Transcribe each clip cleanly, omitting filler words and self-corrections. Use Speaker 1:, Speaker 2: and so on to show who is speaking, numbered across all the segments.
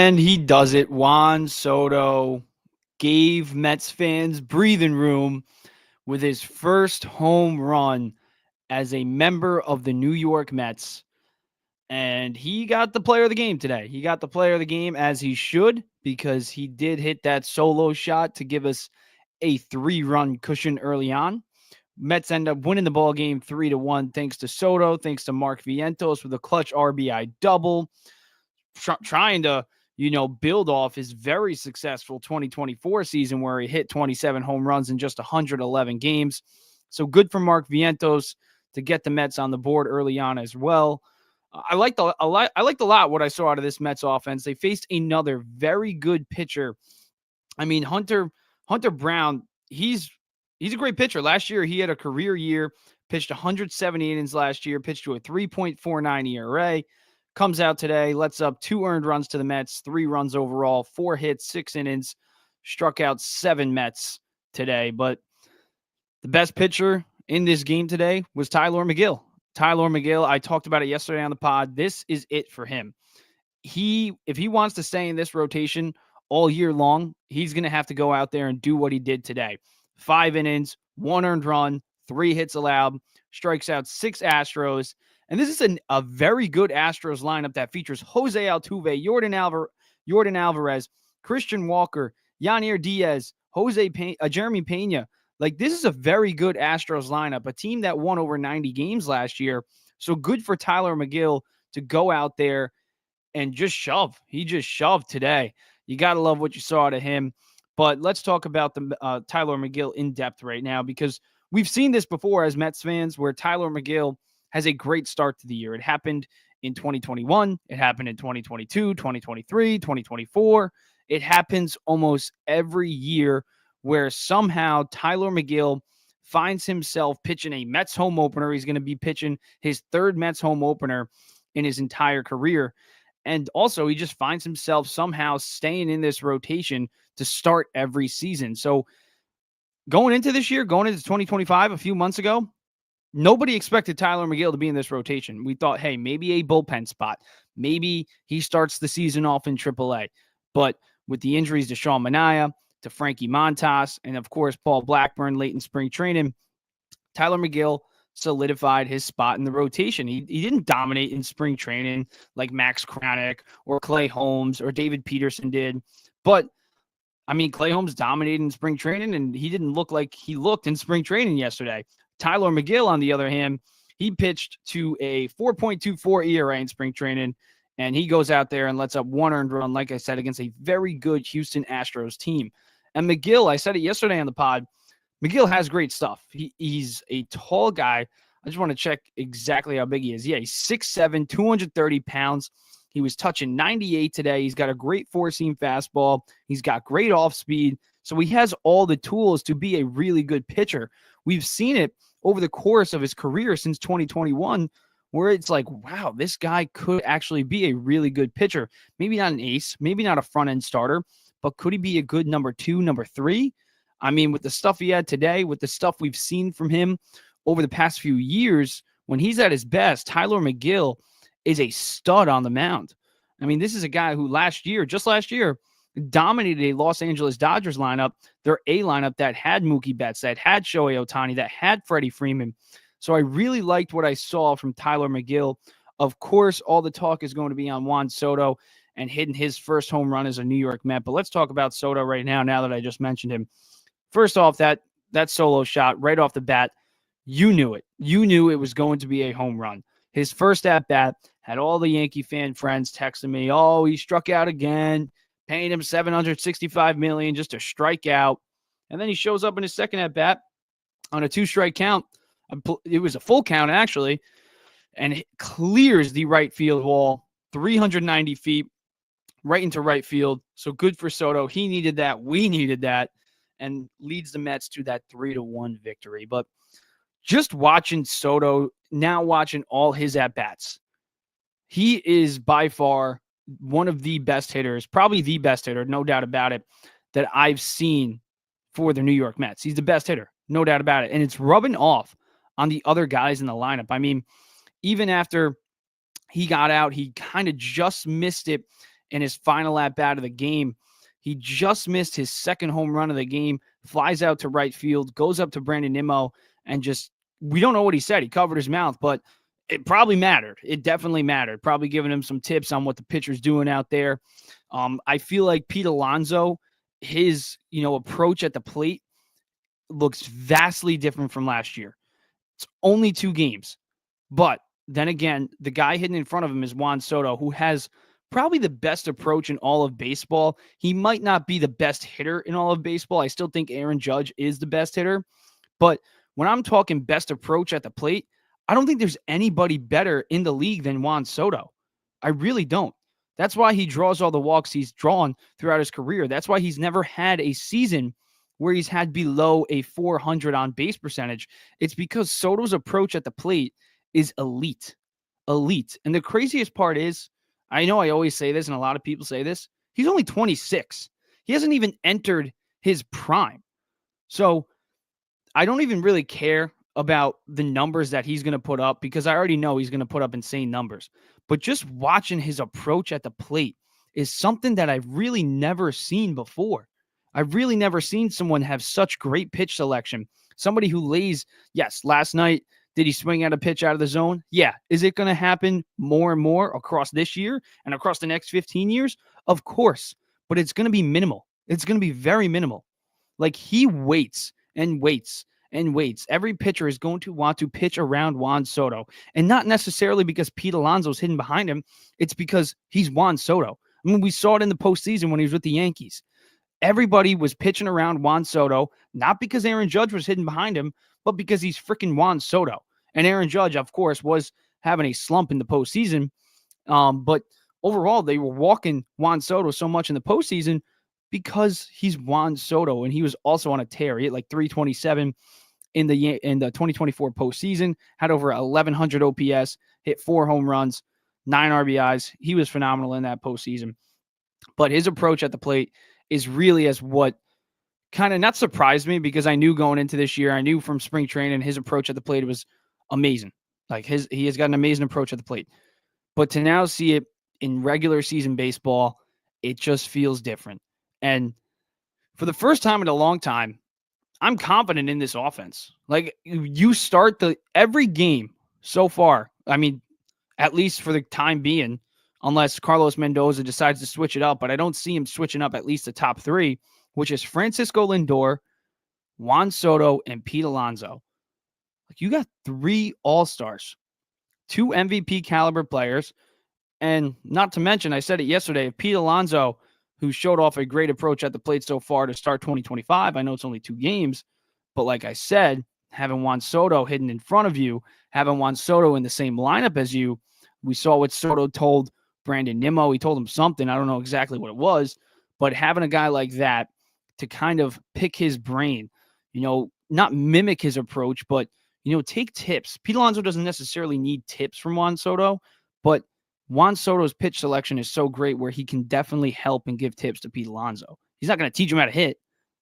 Speaker 1: And he does it. Juan Soto gave Mets fans breathing room with his first home run as a member of the New York Mets. And he got the player of the game today. He got the player of the game as he should, because he did hit that solo shot to give us a 3-run cushion early on. Mets end up winning the ball game 3-1 thanks to Soto, thanks to Mark Vientos with a clutch RBI double, trying to build off his very successful 2024 season where he hit 27 home runs in just 111 games. So good for Mark Vientos to get the Mets on the board early on as well. I liked a lot what I saw out of this Mets offense. They faced another very good pitcher. I mean, Hunter Brown, he's a great pitcher. Last year, he had a career year, pitched 170 innings last year, pitched to a 3.49 ERA. Comes out today, lets up 2 earned runs to the Mets, 3 runs overall, 4 hits, 6 innings, struck out 7 Mets today. But the best pitcher in this game today was Tylor Megill. Tylor Megill, I talked about it yesterday on the pod. This is it for him. If he wants to stay in this rotation all year long, he's going to have to go out there and do what he did today. 5 innings, 1 earned run, 3 hits allowed, strikes out 6 Astros. And this is a very good Astros lineup that features Jose Altuve, Yordan Alvarez, Christian Walker, Yanier Diaz, Jeremy Pena. Like, this is a very good Astros lineup, a team that won over 90 games last year. So good for Tylor Megill to go out there and just shove. He just shoved today. You got to love what you saw out of him. But let's talk about the Tylor Megill in depth right now, because we've seen this before as Mets fans where Tylor Megill has a great start to the year. It happened in 2021. It happened in 2022, 2023, 2024. It happens almost every year where somehow Tylor Megill finds himself pitching a Mets home opener. He's going to be pitching his 3rd Mets home opener in his entire career. And also, he just finds himself somehow staying in this rotation to start every season. So going into this year, going into 2025, a few months ago, nobody expected Tylor Megill to be in this rotation. We thought, hey, maybe a bullpen spot. Maybe he starts the season off in AAA. But with the injuries to Sean Manaea, to Frankie Montas, and of course, Paul Blackburn late in spring training, Tylor Megill solidified his spot in the rotation. He didn't dominate in spring training like Max Kranick or Clay Holmes or David Peterson did. But, I mean, Clay Holmes dominated in spring training, and he didn't look like he looked in spring training yesterday. Tylor Megill, on the other hand, he pitched to a 4.24 ERA in spring training, and he goes out there and lets up 1 earned run, like I said, against a very good Houston Astros team. And Megill, I said it yesterday on the pod, Megill has great stuff. He's a tall guy. I just want to check exactly how big he is. Yeah, he's 6'7", 230 pounds. He was touching 98 today. He's got a great 4-seam fastball. He's got great off speed. So he has all the tools to be a really good pitcher. We've seen it over the course of his career since 2021, where it's like, wow, this guy could actually be a really good pitcher. Maybe not an ace, maybe not a front-end starter, but could he be a good number 2, number 3? I mean, with the stuff he had today, with the stuff we've seen from him over the past few years, when he's at his best, Tylor Megill is a stud on the mound. I mean, this is a guy who just last year, dominated a Los Angeles Dodgers lineup, their A lineup that had Mookie Betts, that had Shohei Ohtani, that had Freddie Freeman. So I really liked what I saw from Tylor Megill. Of course, all the talk is going to be on Juan Soto and hitting his first home run as a New York Met. But let's talk about Soto right now that I just mentioned him. First off, that solo shot right off the bat, you knew it. You knew it was going to be a home run. His first at-bat had all the Yankee fan friends texting me, oh, he struck out again, paying him $765 million just to strike out. And then he shows up in his second at-bat on a 2-strike count. It was a full count, actually, and it clears the right field wall, 390 feet, right into right field. So good for Soto. He needed that. We needed that. And leads the Mets to that 3-1 victory. But just watching Soto, now watching all his at-bats, he is by far one of the best hitters, probably the best hitter, no doubt about it, that I've seen for the New York Mets. He's the best hitter, no doubt about it. And it's rubbing off on the other guys in the lineup. I mean, even after he got out, he kind of just missed it in his final at bat of the game. He just missed his second home run of the game, flies out to right field, goes up to Brandon Nimmo, and just, we don't know what he said. He covered his mouth, but it probably mattered. It definitely mattered. Probably giving him some tips on what the pitcher's doing out there. I feel like Pete Alonso, his, approach at the plate looks vastly different from last year. It's only 2 games. But then again, the guy hitting in front of him is Juan Soto, who has probably the best approach in all of baseball. He might not be the best hitter in all of baseball. I still think Aaron Judge is the best hitter. But when I'm talking best approach at the plate, I don't think there's anybody better in the league than Juan Soto. I really don't. That's why he draws all the walks he's drawn throughout his career. That's why he's never had a season where he's had below a 400 on base percentage. It's because Soto's approach at the plate is elite. Elite. And the craziest part is, I know I always say this, and a lot of people say this, he's only 26. He hasn't even entered his prime. So I don't even really care about the numbers that he's going to put up, because I already know he's going to put up insane numbers. But just watching his approach at the plate is something that I've really never seen before. I've really never seen someone have such great pitch selection. Somebody who lays, yes, last night, did he swing at a pitch out of the zone? Yeah. Is it going to happen more and more across this year and across the next 15 years? Of course. But it's going to be minimal. It's going to be very minimal. Like, he waits and waits and waits. Every pitcher is going to want to pitch around Juan Soto. And not necessarily because Pete Alonso's hidden behind him. It's because he's Juan Soto. I mean, we saw it in the postseason when he was with the Yankees. Everybody was pitching around Juan Soto, not because Aaron Judge was hidden behind him, but because he's freaking Juan Soto. And Aaron Judge, of course, was having a slump in the postseason. But overall, they were walking Juan Soto so much in the postseason because he's Juan Soto. And he was also on a tear. He hit like 327 in the 2024 postseason, had over 1,100 OPS, hit 4 home runs, 9 RBIs. He was phenomenal in that postseason. But his approach at the plate is really as what kind of not surprised me, because I knew going into this year, I knew from spring training, his approach at the plate was amazing. Like, he has got an amazing approach at the plate. But to now see it in regular season baseball, it just feels different. And for the first time in a long time, I'm confident in this offense. Like, you start every game so far, I mean, at least for the time being, unless Carlos Mendoza decides to switch it up, but I don't see him switching up at least the top 3, which is Francisco Lindor, Juan Soto, and Pete Alonso. Like, you got 3 all-stars, 2 MVP caliber players, and not to mention, I said it yesterday, Pete Alonso, who showed off a great approach at the plate so far to start 2025. I know it's only 2 games, but like I said, having Juan Soto hidden in front of you, having Juan Soto in the same lineup as you, we saw what Soto told Brandon Nimmo. He told him something. I don't know exactly what it was, but having a guy like that to kind of pick his brain, not mimic his approach, but, take tips. Pete Alonso doesn't necessarily need tips from Juan Soto, but Juan Soto's pitch selection is so great where he can definitely help and give tips to Pete Alonso. He's not going to teach him how to hit,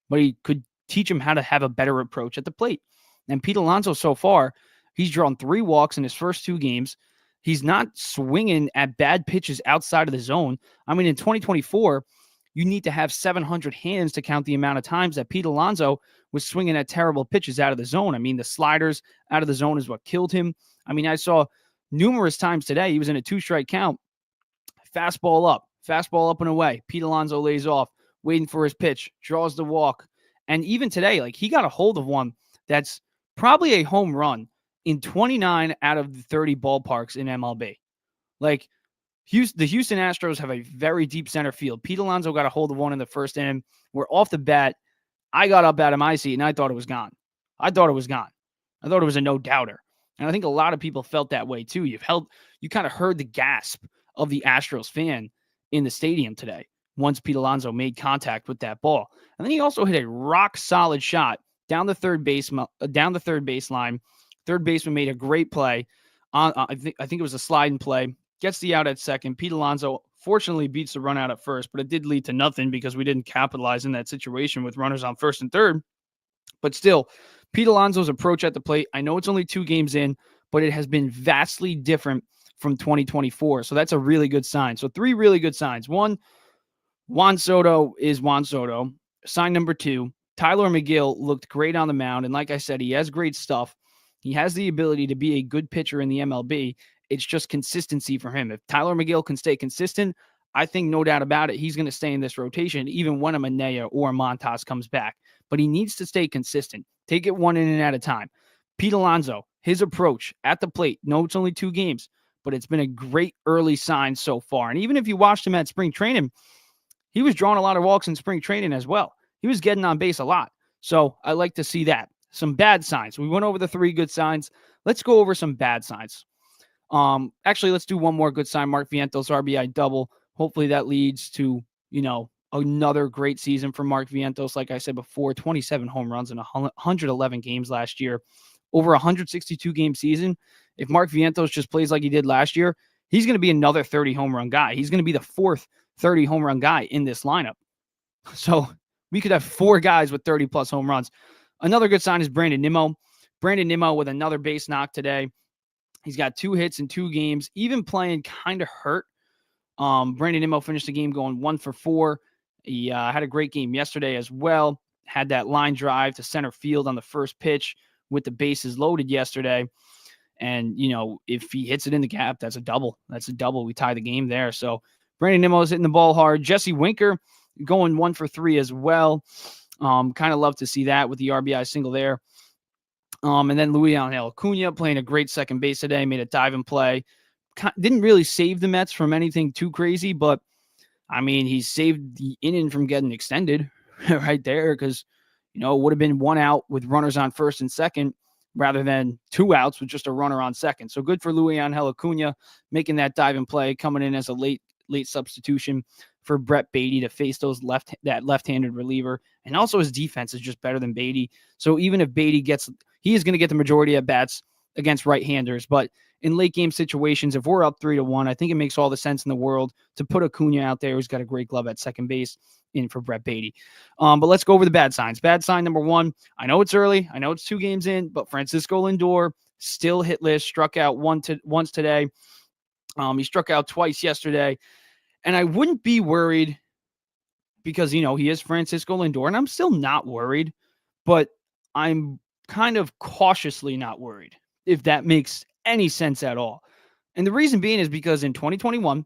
Speaker 1: but he could teach him how to have a better approach at the plate. And Pete Alonso, so far, he's drawn 3 walks in his first 2 games. He's not swinging at bad pitches outside of the zone. I mean, in 2024, you need to have 700 hands to count the amount of times that Pete Alonso was swinging at terrible pitches out of the zone. I mean, the sliders out of the zone is what killed him. I mean, I saw numerous times today, he was in a 2-strike count. Fastball up and away. Pete Alonso lays off, waiting for his pitch, draws the walk. And even today, like, he got a hold of one that's probably a home run in 29 out of the 30 ballparks in MLB. Like, the Houston Astros have a very deep center field. Pete Alonso got a hold of one in the first inning, where off the bat, I got up out of my seat and I thought it was gone. I thought it was a no-doubter. And I think a lot of people felt that way too. You kind of heard the gasp of the Astros fan in the stadium today once Pete Alonso made contact with that ball. And then he also hit a rock-solid shot down the third baseline. Third baseman made a great play. I think it was a sliding play. Gets the out at second. Pete Alonso fortunately beats the run out at first, but it did lead to nothing because we didn't capitalize in that situation with runners on first and third. But still, Pete Alonso's approach at the plate, I know it's only 2 games in, but it has been vastly different from 2024. So that's a really good sign. So 3 really good signs. 1, Juan Soto is Juan Soto. Sign number 2, Tylor Megill looked great on the mound. And like I said, he has great stuff. He has the ability to be a good pitcher in the MLB. It's just consistency for him. If Tylor Megill can stay consistent, I think no doubt about it, he's going to stay in this rotation even when a Manea or a Montas comes back. But he needs to stay consistent. Take it one inning at a time. Pete Alonso, his approach at the plate. No, it's only 2 games, but it's been a great early sign so far. And even if you watched him at spring training, he was drawing a lot of walks in spring training as well. He was getting on base a lot. So I like to see that. Some bad signs. We went over the 3 good signs. Let's go over some bad signs. Actually, let's do one more good sign. Mark Vientos, RBI-double. Hopefully that leads to, another great season for Mark Vientos. Like I said before, 27 home runs in 111 games last year. Over 162 game season. If Mark Vientos just plays like he did last year, he's going to be another 30 home run guy. He's going to be the 4th 30 home run guy in this lineup. So we could have 4 guys with 30 plus home runs. Another good sign is Brandon Nimmo. Brandon Nimmo with another base knock today. He's got 2 hits in 2 games, even playing kind of hurt. Brandon Nimmo finished the game going 1 for 4. He had a great game yesterday as well. Had that line drive to center field on the first pitch with the bases loaded yesterday. And, if he hits it in the gap, that's a double. That's a double. We tie the game there. So Brandon Nimmo is hitting the ball hard. Jesse Winker going 1 for 3 as well. Kind of love to see that with the RBI single there. And then Luis-Angel Acuna playing a great second base today, made a diving play. Didn't really save the Mets from anything too crazy, but, he saved the inning from getting extended right there because, it would have been 1 out with runners on first and second rather than 2 outs with just a runner on second. So good for Luis-Angel Acuna making that diving play, coming in as a late substitution for Brett Beatty to face that left-handed reliever. And also his defense is just better than Beatty. So even if Beatty he is going to get the majority of bats against right-handers. But in late game situations, if we're up 3-1, I think it makes all the sense in the world to put Acuna out there who's got a great glove at second base in for Brett Beatty. But let's go over the bad signs. Bad sign number 1, I know it's early. I know it's 2 games in, but Francisco Lindor still hitless, struck out once today. He struck out twice yesterday. And I wouldn't be worried because, he is Francisco Lindor, and I'm still not worried, but I'm kind of cautiously not worried, if that makes any sense at all. And the reason being is because in 2021,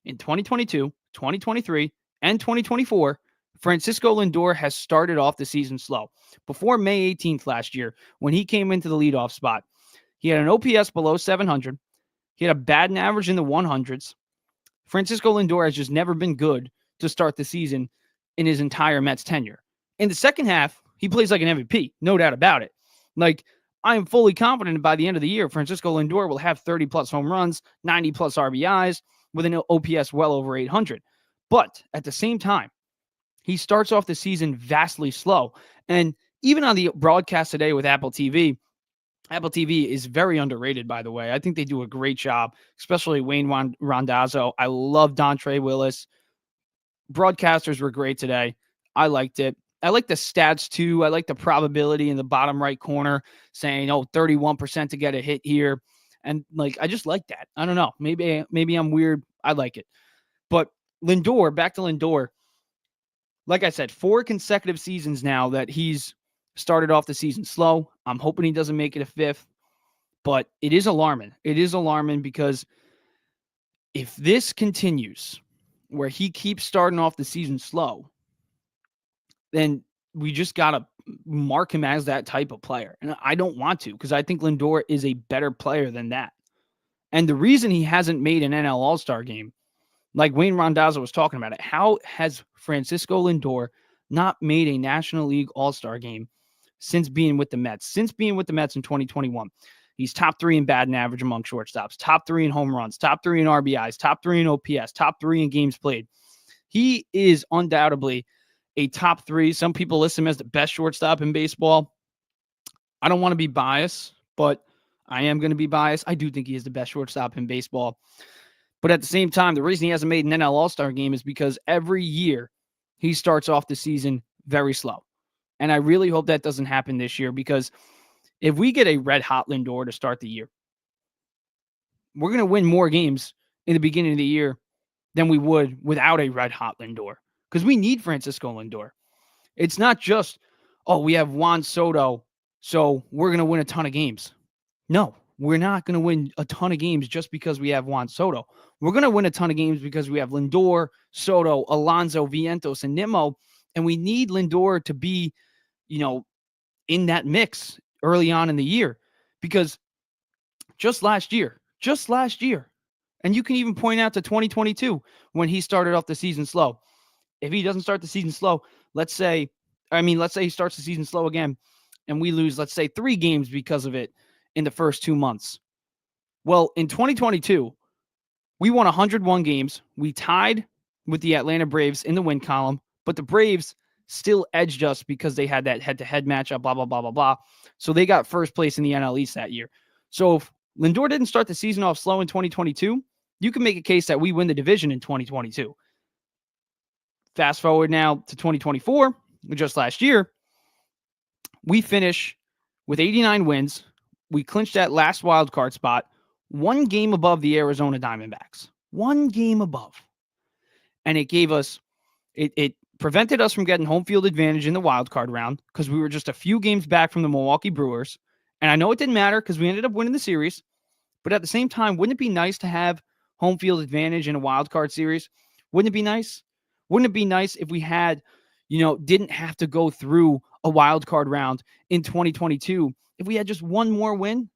Speaker 1: in 2022, 2023, and 2024, Francisco Lindor has started off the season slow. Before May 18th last year, when he came into the leadoff spot, he had an OPS below 700. He had a batting average in the 100s. Francisco Lindor has just never been good to start the season in his entire Mets tenure. In the second half, he plays like an MVP, no doubt about it. Like, I am fully confident by the end of the year, Francisco Lindor will have 30-plus home runs, 90-plus RBIs, with an OPS well over 800. But at the same time, he starts off the season vastly slow. And even on the broadcast today with Apple TV is very underrated, by the way. I think they do a great job, especially Wayne Randazzo. I love Dontre Willis. Broadcasters were great today. I liked it. I like the stats, too. I like the probability in the bottom right corner saying, 31% to get a hit here. And, I just like that. I don't know. Maybe I'm weird. I like it. But Lindor, back to Lindor. Like I said, 4 consecutive seasons now that he's started off the season slow. I'm hoping he doesn't make it a 5th. But it is alarming. It is alarming because if this continues, where he keeps starting off the season slow, then we just got to mark him as that type of player. And I don't want to, because I think Lindor is a better player than that. And the reason he hasn't made an NL All-Star game, like Wayne Randazzo was talking about it, how has Francisco Lindor not made a National League All-Star game since being with the Mets? Since being with the Mets in 2021. He's top 3 in batting average among shortstops, top 3 in home runs, top 3 in RBIs, top 3 in OPS, top 3 in games played. He is undoubtedly a top 3. Some people list him as the best shortstop in baseball. I don't want to be biased, but I am going to be biased. I do think he is the best shortstop in baseball. But at the same time, the reason he hasn't made an NL All-Star game is because every year he starts off the season very slow. And I really hope that doesn't happen this year, because if we get a red-hot Lindor to start the year, we're going to win more games in the beginning of the year than we would without a red hot Lindor, because we need Francisco Lindor. It's not just, oh, we have Juan Soto, so we're going to win a ton of games. No, we're not going to win a ton of games just because we have Juan Soto. We're going to win a ton of games because we have Lindor, Soto, Alonso, Vientos, and Nimmo, and we need Lindor to be, in that mix early on in the year, because just last year, and you can even point out to 2022 when he started off the season slow. If he doesn't start the season slow, let's say he starts the season slow again and we lose, let's say, 3 games because of it in the first 2 months. Well, in 2022, we won 101 games. We tied with the Atlanta Braves in the win column, but the Braves still edged us because they had that head-to-head matchup, blah, blah, blah, blah, blah. So they got first place in the NL East that year. So if Lindor didn't start the season off slow in 2022, you can make a case that we win the division in 2022. Fast forward now to 2024, just last year, we finish with 89 wins. We clinched that last wild card spot, 1 game above the Arizona Diamondbacks. 1 game above. And it gave us, it prevented us from getting home field advantage in the wild card round because we were just a few games back from the Milwaukee Brewers. And I know it didn't matter because we ended up winning the series. But at the same time, wouldn't it be nice to have home field advantage in a wild card series? Wouldn't it be nice? Wouldn't it be nice if we had, didn't have to go through a wild card round in 2022 if we had just one more win?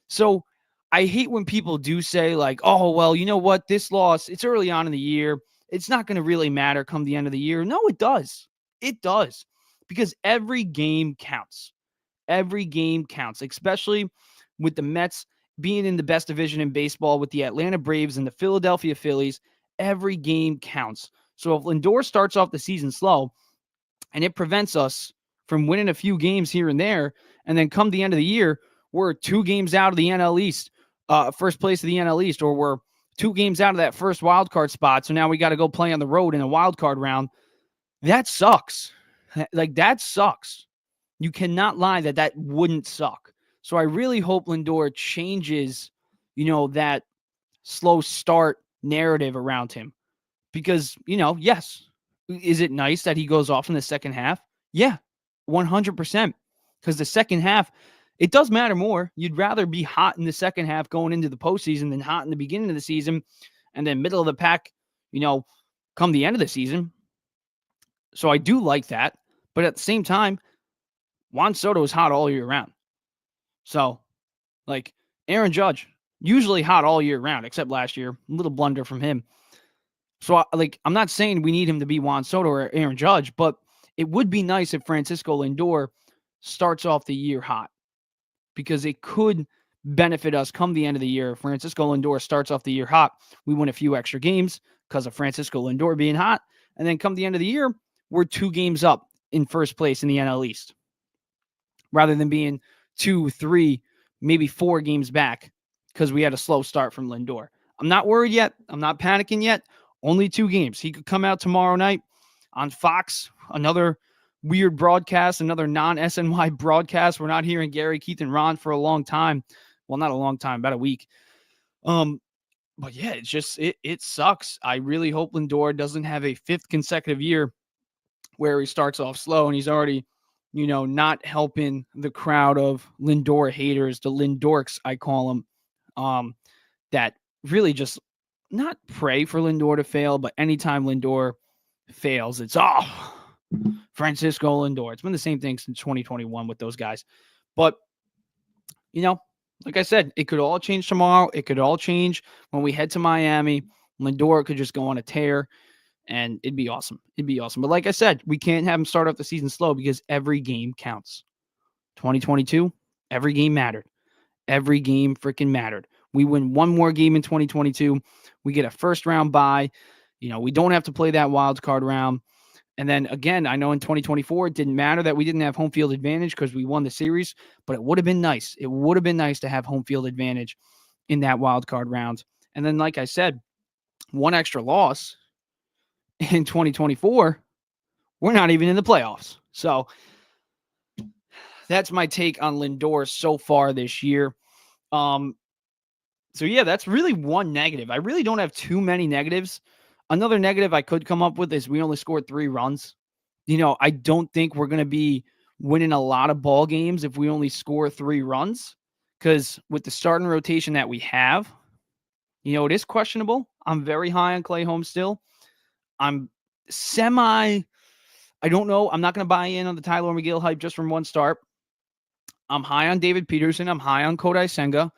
Speaker 1: So I hate when people do say like, oh, well, you know what? This loss, it's early on in the year. It's not going to really matter come the end of the year. No, it does. It does. Because every game counts. Every game counts, especially with the Mets being in the best division in baseball with the Atlanta Braves and the Philadelphia Phillies. Every game counts. So if Lindor starts off the season slow and it prevents us from winning a few games here and there, and then come the end of the year, we're 2 games out of the NL East, first place of the NL East, or we're 2 games out of that first wild card spot, so now we got to go play on the road in a wild card round. That sucks. Like, that sucks. You cannot lie that wouldn't suck. So I really hope Lindor changes, that slow start narrative around him. Because, yes, is it nice that he goes off in the second half? Yeah, 100%. Because the second half, it does matter more. You'd rather be hot in the second half going into the postseason than hot in the beginning of the season and then middle of the pack, come the end of the season. So I do like that. But at the same time, Juan Soto is hot all year round. So, like, Aaron Judge, usually hot all year round, except last year. A little blunder from him. So, I'm not saying we need him to be Juan Soto or Aaron Judge, but it would be nice if Francisco Lindor starts off the year hot, because it could benefit us come the end of the year. If Francisco Lindor starts off the year hot, we win a few extra games because of Francisco Lindor being hot. And then come the end of the year, we're 2 games up in first place in the NL East, rather than being 2, 3, maybe 4 games back because we had a slow start from Lindor. I'm not worried yet. I'm not panicking yet. Only 2 games. He could come out tomorrow night on Fox, another weird broadcast, another non-SNY broadcast. We're not hearing Gary, Keith, and Ron for a long time. Well, not a long time, about a week. But yeah, it's just, it sucks. I really hope Lindor doesn't have a 5th consecutive year where he starts off slow and he's already, not helping the crowd of Lindor haters, the Lindorks, I call them, that really just not pray for Lindor to fail, but anytime Lindor fails, it's, Francisco Lindor. It's been the same thing since 2021 with those guys. But, like I said, it could all change tomorrow. It could all change when we head to Miami. Lindor could just go on a tear, and it'd be awesome. It'd be awesome. But like I said, we can't have him start off the season slow because every game counts. 2022, every game mattered. Every game freaking mattered. We win 1 more game in 2022. We get a first round bye. We don't have to play that wild card round. And then again, I know in 2024, it didn't matter that we didn't have home field advantage because we won the series, but it would have been nice. It would have been nice to have home field advantage in that wild card round. And then, like I said, 1 extra loss in 2024, we're not even in the playoffs. So that's my take on Lindor so far this year. So yeah, that's really one negative. I really don't have too many negatives. Another negative I could come up with is we only scored 3 runs. I don't think we're going to be winning a lot of ball games if we only score 3 runs, cuz with the starting rotation that we have, it is questionable. I'm very high on Clay Holmes still. I'm semi I don't know. I'm not going to buy in on the Tylor Megill hype just from one start. I'm high on David Peterson. I'm high on Kodai Senga.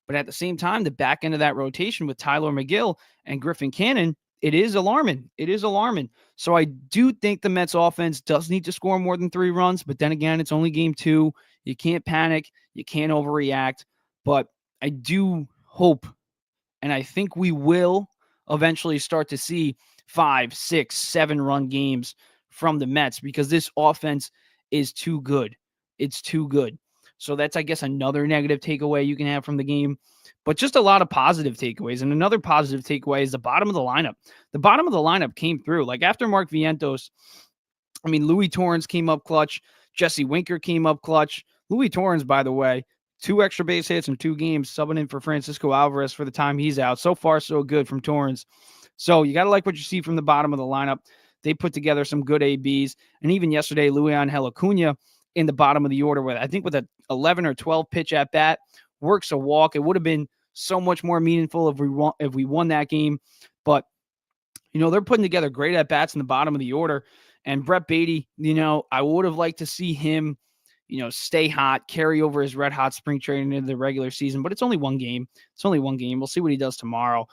Speaker 1: But at the same time, the back end of that rotation with Tylor Megill and Griffin Cannon, it is alarming. It is alarming. So I do think the Mets offense does need to score more than 3 runs. But then again, it's only game 2. You can't panic. You can't overreact. But I do hope, and I think we will eventually start to see 5, 6, 7 run games from the Mets because this offense is too good. It's too good. So that's, I guess, another negative takeaway you can have from the game, but just a lot of positive takeaways. And another positive takeaway is the bottom of the lineup. The bottom of the lineup came through. Like after Mark Vientos, Louis Torrens came up clutch. Jesse Winker came up clutch. Louis Torrens, by the way, 2 extra base hits in 2 games, subbing in for Francisco Alvarez for the time he's out. So far, so good from Torrens. So you got to like what you see from the bottom of the lineup. They put together some good ABs. And even yesterday, Luis Angel Acuna in the bottom of the order with, I think, with an 11 or 12 pitch at bat, works a walk. It would have been so much more meaningful if we won that game. But, they're putting together great at bats in the bottom of the order. And Brett Baty, I would have liked to see him, stay hot, carry over his red hot spring training into the regular season. But it's only one game. We'll see what he does tomorrow.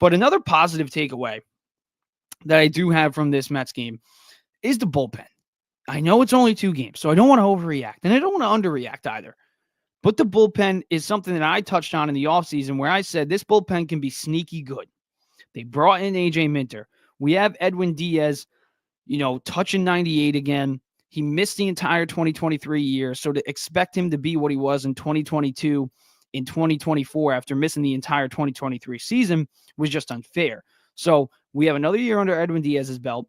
Speaker 1: But another positive takeaway that I do have from this Mets game is the bullpen. I know it's only 2 games, so I don't want to overreact, and I don't want to underreact either. But the bullpen is something that I touched on in the offseason where I said this bullpen can be sneaky good. They brought in A.J. Minter. We have Edwin Diaz, touching 98 again. He missed the entire 2023 year, so to expect him to be what he was in 2022, in 2024 after missing the entire 2023 season was just unfair. So we have another year under Edwin Diaz's belt.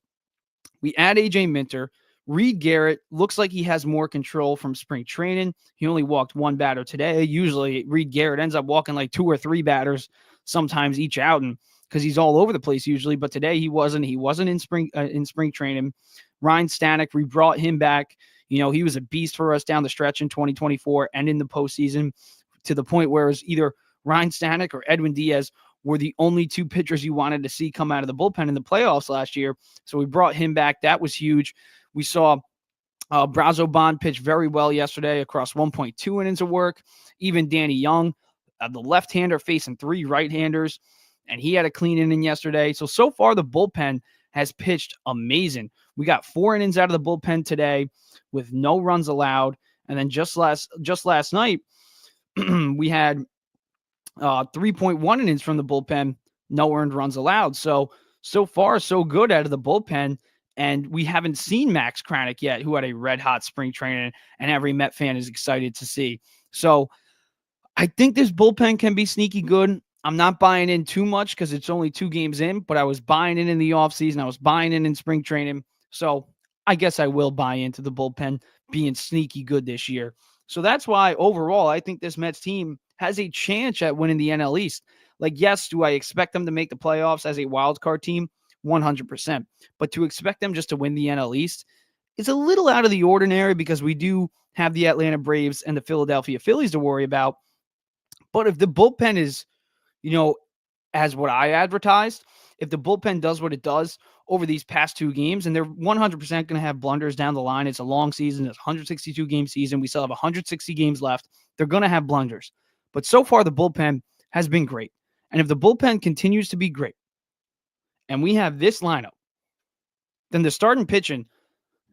Speaker 1: We add A.J. Minter. Reed Garrett looks like he has more control from spring training. He only walked 1 batter today. Usually Reed Garrett ends up walking like 2 or 3 batters sometimes each outing because he's all over the place usually. But today he wasn't. He wasn't in spring training. Ryan Stanek, we brought him back. He was a beast for us down the stretch in 2024 and in the postseason to the point where it was either Ryan Stanek or Edwin Diaz were the only 2 pitchers you wanted to see come out of the bullpen in the playoffs last year. So we brought him back. That was huge. We saw Brazo Bond pitch very well yesterday across 1.2 innings of work. Even Danny Young, the left-hander facing 3 right-handers, and he had a clean inning yesterday. So far the bullpen has pitched amazing. We got 4 innings out of the bullpen today with no runs allowed. And then just last night, we had 3.1 innings from the bullpen, no earned runs allowed. So far, so good out of the bullpen. And we haven't seen Max Kranick yet, who had a red-hot spring training, and every Met fan is excited to see. So I think this bullpen can be sneaky good. I'm not buying in too much because it's only 2 games in, but I was buying in the offseason. I was buying in spring training. So I guess I will buy into the bullpen being sneaky good this year. So that's why overall I think this Mets team has a chance at winning the NL East. Like, yes, do I expect them to make the playoffs as a wild card team? 100%. But to expect them just to win the NL East is a little out of the ordinary because we do have the Atlanta Braves and the Philadelphia Phillies to worry about. But if the bullpen is, as what I advertised, if the bullpen does what it does over these past 2 games, and they're 100% going to have blunders down the line. It's a long season. It's a 162-game season. We still have 160 games left. They're going to have blunders. But so far, the bullpen has been great. And if the bullpen continues to be great, and we have this lineup, then the starting pitching,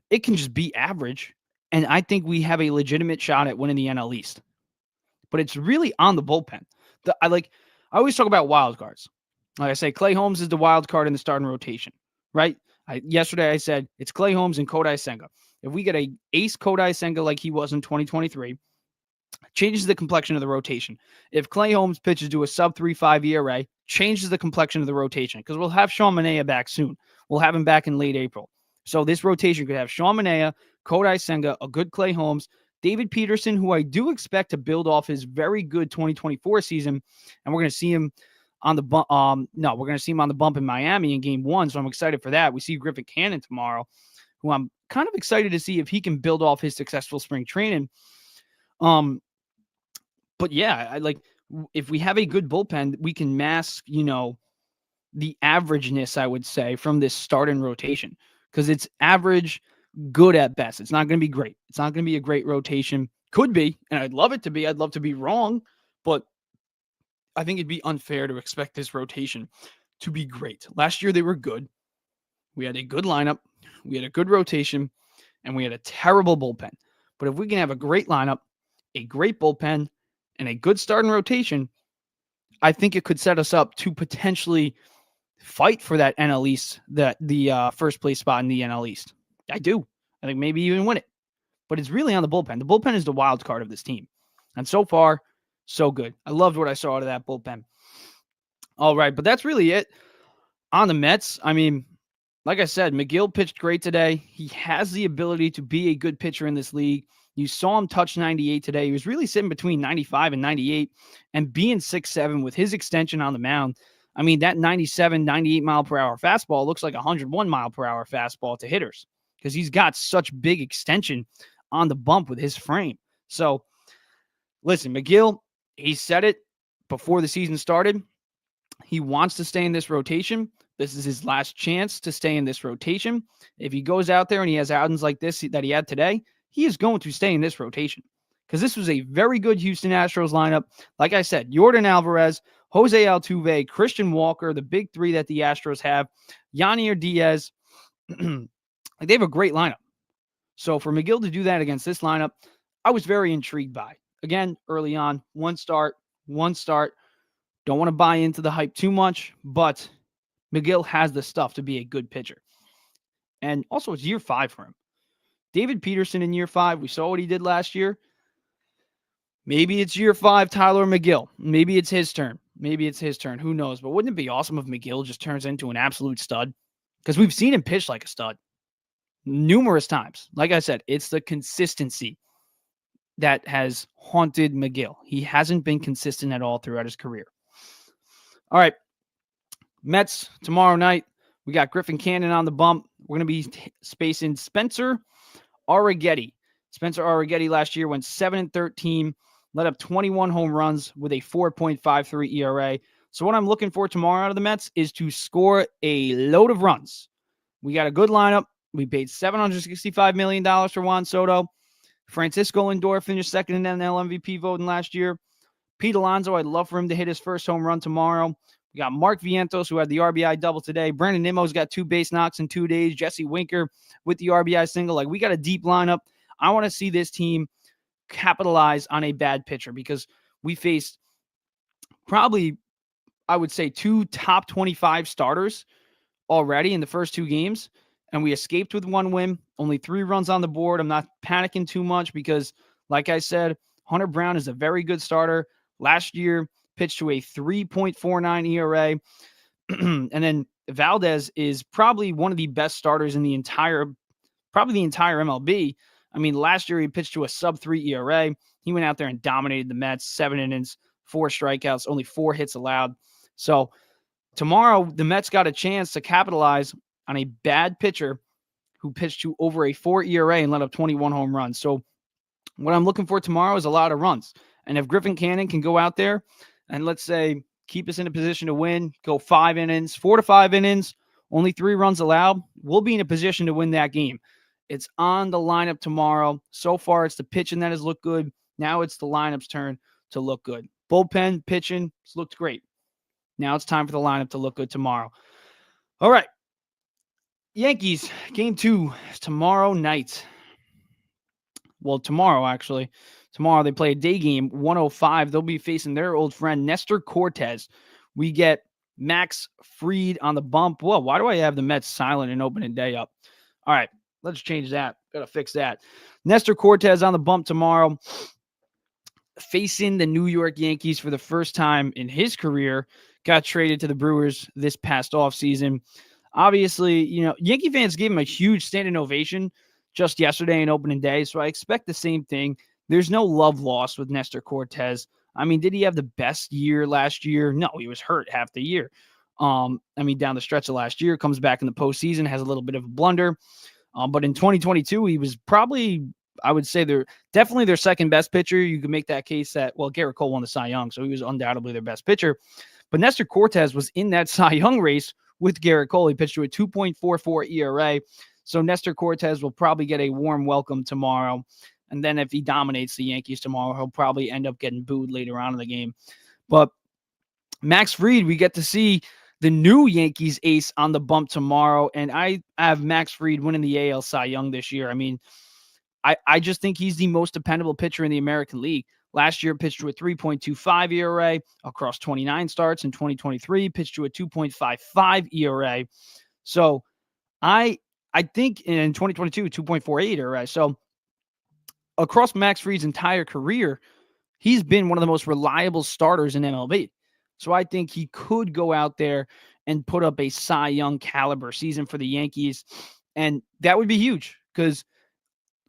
Speaker 1: it can just be average. And I think we have a legitimate shot at winning the NL East. But it's really on the bullpen. I always talk about wild cards. Like I say, Clay Holmes is the wild card in the starting rotation, right? Yesterday I said it's Clay Holmes and Kodai Senga. If we get a ace Kodai Senga like he was in 2023, changes the complexion of the rotation. If Clay Holmes pitches to a sub-3.5 ERA, changes the complexion of the rotation because we'll have Sean Manaea back soon. We'll have him back in late April. So this rotation could have Sean Manaea, Kodai Senga, a good Clay Holmes, David Peterson, who I do expect to build off his very good 2024 season, and we're going to see him on the bump. We're going to see him on the bump in Miami in Game 1, so I'm excited for that. We see Griffin Cannon tomorrow, who I'm kind of excited to see if he can build off his successful spring training. But yeah, if we have a good bullpen, we can mask, the averageness, I would say, from this start and rotation, because it's average, good at best. It's not going to be great. It's not going to be a great rotation. Could be, and I'd love it to be. I'd love to be wrong, but I think it'd be unfair to expect this rotation to be great. Last year, they were good. We had a good lineup. We had a good rotation, and we had a terrible bullpen. But if we can have a great lineup, a great bullpen, and a good starting rotation, I think it could set us up to potentially fight for that NL East, the first place spot in the NL East. I do. I think maybe even win it. But it's really on the bullpen. The bullpen is the wild card of this team. And so far, so good. I loved what I saw out of that bullpen. All right, but that's really it on the Mets. I mean, like I said, Megill pitched great today. He has the ability to be a good pitcher in this league. You saw him touch 98 today. He was really sitting between 95 and 98 and being 6'7" with his extension on the mound. I mean, that 97, 98 mile per hour fastball looks like a 101 mile per hour fastball to hitters because he's got such big extension on the bump with his frame. So, listen, Megill, he said it before the season started. He wants to stay in this rotation. This is his last chance to stay in this rotation. If he goes out there and he has outings like this that he had today, he is going to stay in this rotation because this was a very good Houston Astros lineup. Like I said, Yordan Alvarez, Jose Altuve, Christian Walker, the big three that the Astros have, Yanier Diaz. They have a great lineup. So for Megill to do that against this lineup, I was very intrigued by. Again, early on, one start. Don't want to buy into the hype too much, but Megill has the stuff to be a good pitcher. And also, it's year 5 for him. David Peterson in year 5, we saw what he did last year. Maybe it's year 5, Tylor Megill. Maybe it's his turn. Who knows? But wouldn't it be awesome if Megill just turns into an absolute stud? Because we've seen him pitch like a stud numerous times. Like I said, it's the consistency that has haunted Megill. He hasn't been consistent at all throughout his career. All right. Mets tomorrow night. We got Griffin Cannon on the bump. We're going to be spacing Spencer Arrighetti. Spencer Arrighetti last year went 7-13, let up 21 home runs with a 4.53 ERA. So what I'm looking for tomorrow out of the Mets is to score a load of runs. We got a good lineup. We paid $765 million for Juan Soto. Francisco Lindor finished second in NL MVP voting last year. Pete Alonso, I'd love for him to hit his first home run tomorrow. We got Mark Vientos, who had the RBI-double today. Brandon Nimmo's got 2 base knocks in 2 days. Jesse Winker with the RBI single. We got a deep lineup. I want to see this team capitalize on a bad pitcher because we faced probably, I would say, 2 top 25 starters already in the first 2 games, and we escaped with 1 win. Only 3 runs on the board. I'm not panicking too much because, like I said, Hunter Brown is a very good starter. Last year, pitched to a 3.49 ERA. And then Valdez is probably one of the best starters in the entire MLB. I mean, last year he pitched to a sub-3 ERA. He went out there and dominated the Mets, 7 innings, 4 strikeouts, only 4 hits allowed. So tomorrow, the Mets got a chance to capitalize on a bad pitcher who pitched to over a 4 ERA and let up 21 home runs. So what I'm looking for tomorrow is a lot of runs. And if Griffin Cannon can go out there and, let's say, keep us in a position to win, go 5 innings, 4 to 5 innings, only 3 runs allowed, we'll be in a position to win that game. It's on the lineup tomorrow. So far, it's the pitching that has looked good. Now it's the lineup's turn to look good. Bullpen, pitching, it's looked great. Now it's time for the lineup to look good tomorrow. All right. Yankees, game 2 tomorrow night. Well, tomorrow, actually. Tomorrow they play a day game, 1:05. They'll be facing their old friend, Nestor Cortes. We get Max Fried on the bump. Whoa, why do I have the Mets silent and opening day up? All right, let's change that. Got to fix that. Nestor Cortes on the bump tomorrow, facing the New York Yankees for the first time in his career. Got traded to the Brewers this past offseason. Obviously, Yankee fans gave him a huge standing ovation just yesterday in opening day, so I expect the same thing there's no love lost with Nestor Cortes. I mean, did he have the best year last year? No, he was hurt half the year. I mean, down the stretch of last year, comes back in the postseason, has a little bit of a blunder. But in 2022, he was probably, I would say, they're definitely their second best pitcher. You could make that case that, well, Garrett Cole won the Cy Young, so he was undoubtedly their best pitcher. But Nestor Cortes was in that Cy Young race with Garrett Cole. He pitched to a 2.44 ERA. So Nestor Cortes will probably get a warm welcome tomorrow. And then if he dominates the Yankees tomorrow, he'll probably end up getting booed later on in the game. But Max Fried, we get to see the new Yankees ace on the bump tomorrow. And I have Max Fried winning the AL Cy Young this year. I mean, I just think he's the most dependable pitcher in the American League. Last year, pitched to a 3.25 ERA across 29 starts. In 2023, pitched to a 2.55 ERA. So I think in 2022, 2.48 ERA. So across Max Fried's entire career, he's been one of the most reliable starters in MLB. So I think he could go out there and put up a Cy Young caliber season for the Yankees. And that would be huge because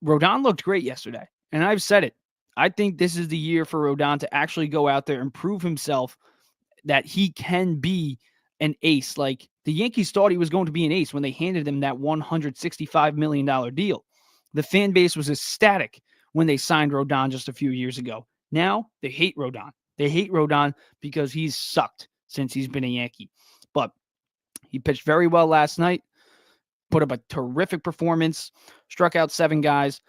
Speaker 1: Rodon looked great yesterday. And I've said it. I think this is the year for Rodon to actually go out there and prove himself that he can be an ace. Like the Yankees thought he was going to be an ace when they handed him that $165 million deal. The fan base was ecstatic when they signed Rodon just a few years ago. Now they hate Rodon. They hate Rodon because he's sucked since he's been a Yankee. But he pitched very well last night, put up a terrific performance, struck out 7 guys.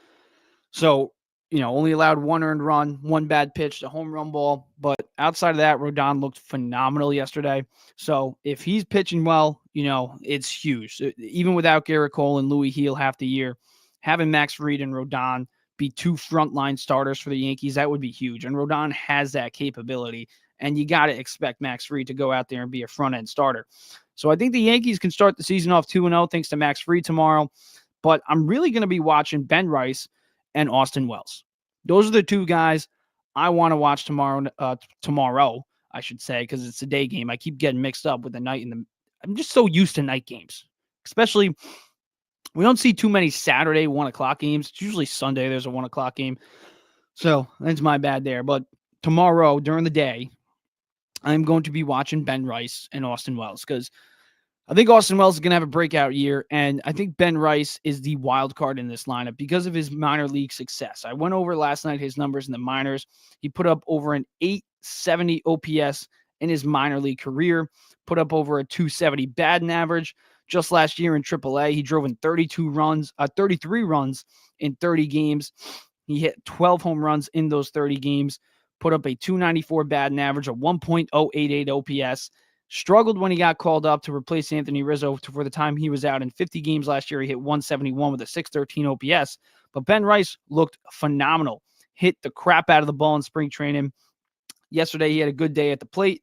Speaker 1: So, only allowed 1 earned run, 1 bad pitch, a home run ball. But outside of that, Rodon looked phenomenal yesterday. So if he's pitching well, it's huge. Even without Garrett Cole and Louis Heel half the year, having Max Fried and Rodon be 2 frontline starters for the Yankees, that would be huge. And Rodon has that capability. And you got to expect Max Fried to go out there and be a front-end starter. So I think the Yankees can start the season off 2-0 thanks to Max Fried tomorrow. But I'm really going to be watching Ben Rice and Austin Wells. Those are the 2 guys I want to watch tomorrow, I should say, because it's a day game. I keep getting mixed up with the night and I'm just so used to night games. Especially, we don't see too many Saturday 1 o'clock games. It's usually Sunday there's a 1 o'clock game. So that's my bad there. But tomorrow during the day, I'm going to be watching Ben Rice and Austin Wells because I think Austin Wells is going to have a breakout year, and I think Ben Rice is the wild card in this lineup because of his minor league success. I went over last night his numbers in the minors. He put up over an 870 OPS in his minor league career, put up over a 270 batting average. Just last year in AAA, he drove in 33 runs in 30 games. He hit 12 home runs in those 30 games, put up a 294 batting average, a 1.088 OPS. Struggled when he got called up to replace Anthony Rizzo for the time he was out. In 50 games last year, he hit 171 with a 613 OPS. But Ben Rice looked phenomenal. Hit the crap out of the ball in spring training. Yesterday, he had a good day at the plate.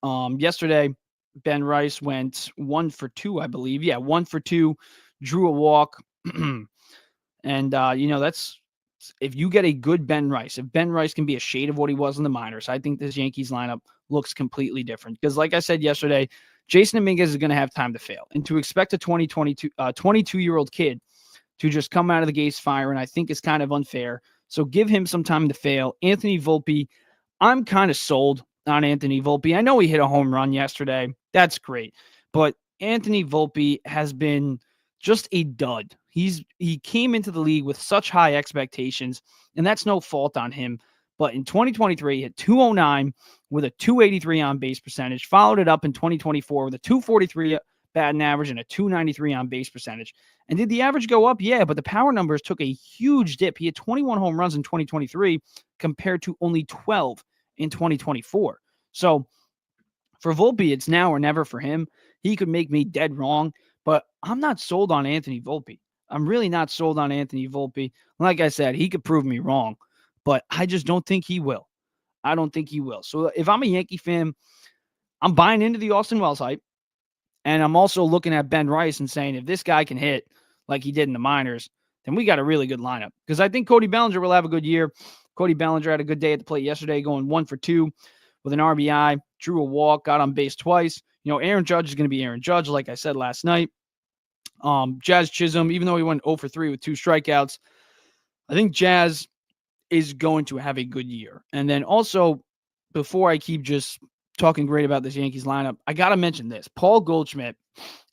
Speaker 1: Yesterday, Ben Rice went 1 for 2, I believe. Yeah, 1 for 2, drew a walk. And, that's if you get a good Ben Rice, if Ben Rice can be a shade of what he was in the minors, I think this Yankees lineup looks completely different. Because like I said yesterday, Jason Dominguez is going to have time to fail. And to expect a 22-year-old kid to just come out of the gates firing, I think is kind of unfair. So give him some time to fail. Anthony Volpe, I'm kind of sold on Anthony Volpe. I know he hit a home run yesterday. That's great. But Anthony Volpe has been just a dud. He came into the league with such high expectations, and that's no fault on him. But in 2023, he hit 209 with a 283 on base percentage, followed it up in 2024 with a 243 batting average and a 293 on base percentage. And did the average go up? Yeah, but the power numbers took a huge dip. He had 21 home runs in 2023 compared to only 12 in 2024. So for Volpe, it's now or never for him. He could make me dead wrong, but I'm not sold on Anthony Volpe. I'm really not sold on Anthony Volpe. Like I said, he could prove me wrong, but I just don't think he will. I don't think he will. So if I'm a Yankee fan, I'm buying into the Austin Wells hype, and I'm also looking at Ben Rice and saying, if this guy can hit like he did in the minors, then we got a really good lineup. Because I think Cody Bellinger will have a good year. Cody Bellinger had a good day at the plate yesterday, going 1 for 2 with an RBI, drew a walk, got on base twice. Aaron Judge is going to be Aaron Judge, like I said last night. Jazz Chisholm, even though he went 0 for 3 with 2 strikeouts, I think Jazz is going to have a good year. And then also, before I keep just talking great about this Yankees lineup, I got to mention this. Paul Goldschmidt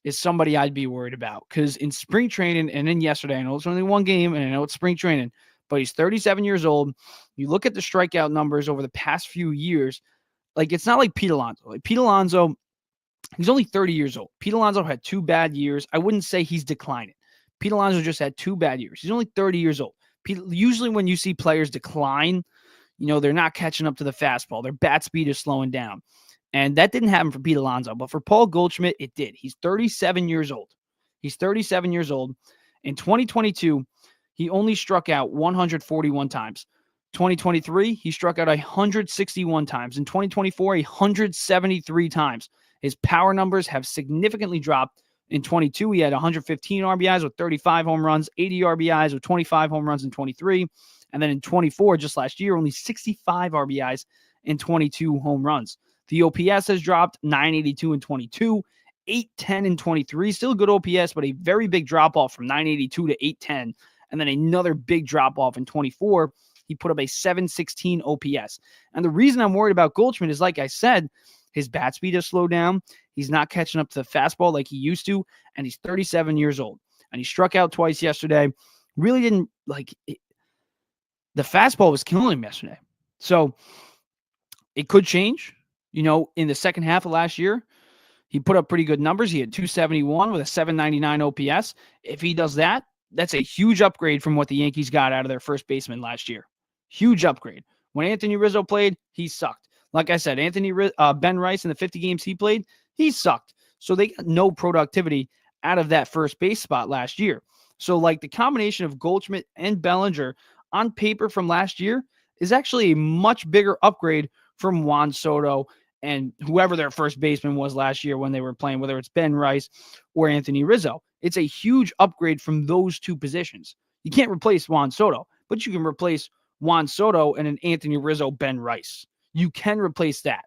Speaker 1: is somebody I'd be worried about because in spring training and then yesterday, I know it's only one game and I know it's spring training, but he's 37 years old. You look at the strikeout numbers over the past few years, like it's not like Pete Alonso. Like Pete Alonso, he's only 30 years old. Pete Alonso had 2 bad years. I wouldn't say he's declining. Pete Alonso just had 2 bad years. He's only 30 years old. Usually when you see players decline, they're not catching up to the fastball. Their bat speed is slowing down. And that didn't happen for Pete Alonso. But for Paul Goldschmidt, it did. He's 37 years old. He's 37 years old. In 2022, he only struck out 141 times. 2023, he struck out 161 times. In 2024, 173 times. His power numbers have significantly dropped. In 22, he had 115 RBIs with 35 home runs, 80 RBIs with 25 home runs in 23. And then in 24, just last year, only 65 RBIs and 22 home runs. The OPS has dropped 982 in 22, 810 in 23. Still good OPS, but a very big drop-off from 982 to 810. And then another big drop-off in 24. He put up a 716 OPS. And the reason I'm worried about Goldschmidt is, like I said, his bat speed has slowed down. He's not catching up to the fastball like he used to, and he's 37 years old. And he struck out twice yesterday. Really didn't like it. The fastball was killing him yesterday. So it could change. In the second half of last year, he put up pretty good numbers. He had 271 with a 799 OPS. If he does that, that's a huge upgrade from what the Yankees got out of their first baseman last year. Huge upgrade. When Anthony Rizzo played, he sucked. Like I said, Ben Rice in the 50 games he played, he sucked. So they got no productivity out of that first base spot last year. So like the combination of Goldschmidt and Bellinger on paper from last year is actually a much bigger upgrade from Juan Soto and whoever their first baseman was last year when they were playing, whether it's Ben Rice or Anthony Rizzo. It's a huge upgrade from those two positions. You can't replace Juan Soto, but you can replace Juan Soto and an Anthony Rizzo, Ben Rice. You can replace that.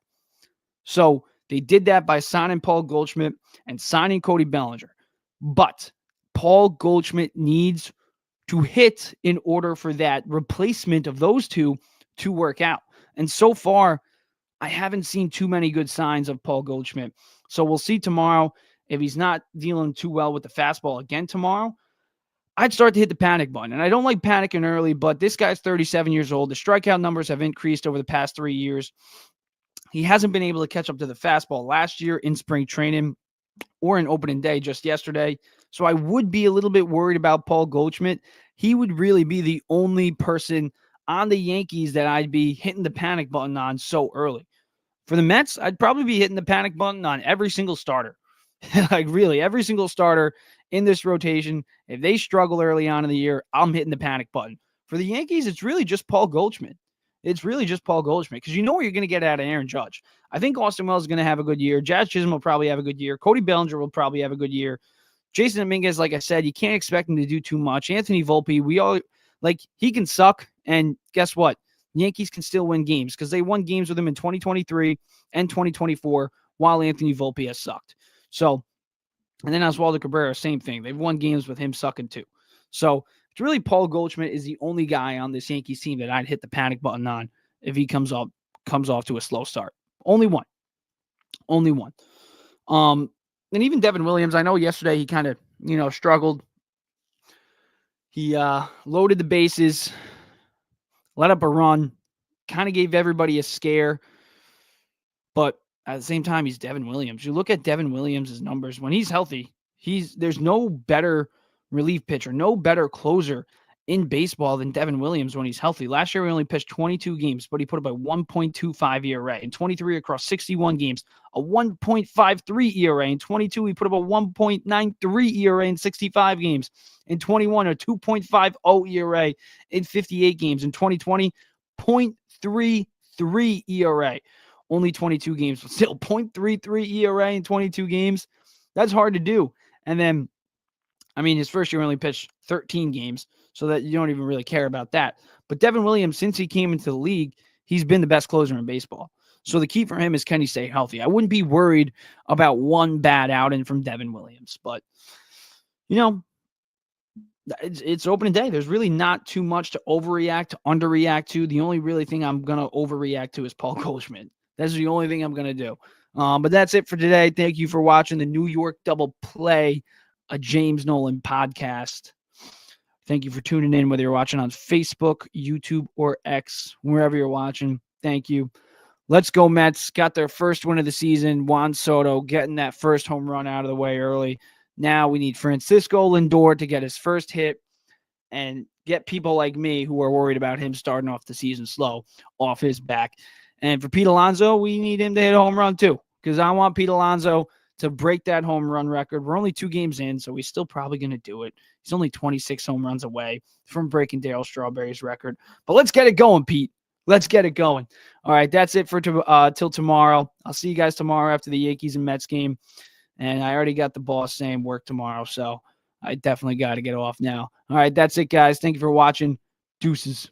Speaker 1: So they did that by signing Paul Goldschmidt and signing Cody Bellinger. But Paul Goldschmidt needs to hit in order for that replacement of those two to work out. And so far, I haven't seen too many good signs of Paul Goldschmidt. So we'll see tomorrow. If he's not dealing too well with the fastball again tomorrow, I'd start to hit the panic button. And I don't like panicking early, but this guy's 37 years old. The strikeout numbers have increased over the past 3 years. He hasn't been able to catch up to the fastball last year in spring training or in opening day just yesterday. So I would be a little bit worried about Paul Goldschmidt. He would really be the only person on the Yankees that I'd be hitting the panic button on so early. For the Mets, I'd probably be hitting the panic button on every single starter. Like really, every single starter in this rotation. If they struggle early on in the year, I'm hitting the panic button. For the Yankees, it's really just Paul Goldschmidt. It's really just Paul Goldschmidt because you know what you're going to get out of Aaron Judge. I think Austin Wells is going to have a good year. Jazz Chisholm will probably have a good year. Cody Bellinger will probably have a good year. Jason Dominguez, like I said, you can't expect him to do too much. Anthony Volpe, he can suck. And guess what? Yankees can still win games because they won games with him in 2023 and 2024 while Anthony Volpe has sucked. So, and then Oswaldo Cabrera, same thing. They've won games with him sucking too. So it's really Paul Goldschmidt is the only guy on this Yankees team that I'd hit the panic button on if he comes off to a slow start. Only one. And even Devin Williams, I know yesterday he kind of, struggled. He loaded the bases, let up a run, kind of gave everybody a scare. But at the same time, he's Devin Williams. You look at Devin Williams' numbers. When he's healthy, there's no better relief pitcher, no better closer in baseball than Devin Williams when he's healthy. Last year, he only pitched 22 games, but he put up a 1.25 ERA. In 23 across 61 games, a 1.53 ERA. In 22, he put up a 1.93 ERA in 65 games. In 21, a 2.50 ERA in 58 games. In 2020, 0.33 ERA. Only 22 games, but still 0.33 ERA in 22 games. That's hard to do. And then, his first year only pitched 13 games, so that you don't even really care about that. But Devin Williams, since he came into the league, he's been the best closer in baseball. So the key for him is, can he stay healthy? I wouldn't be worried about one bad outing from Devin Williams. But, It's opening day. There's really not too much to overreact, to underreact to. The only really thing I'm going to overreact to is Paul Goldschmidt. That's the only thing I'm going to do. But that's it for today. Thank you for watching the New York Double Play, a James Nolan podcast. Thank you for tuning in, whether you're watching on Facebook, YouTube, or X, wherever you're watching. Thank you. Let's go, Mets. Got their first win of the season. Juan Soto getting that first home run out of the way early. Now we need Francisco Lindor to get his first hit and get people like me who are worried about him starting off the season slow off his back. And for Pete Alonso, we need him to hit a home run too, because I want Pete Alonso to break that home run record. We're only 2 games in, so he's still probably going to do it. He's only 26 home runs away from breaking Darryl Strawberry's record. But let's get it going, Pete. Let's get it going. All right, that's it for till tomorrow. I'll see you guys tomorrow after the Yankees and Mets game. And I already got the boss saying work tomorrow, so I definitely got to get off now. All right, that's it, guys. Thank you for watching. Deuces.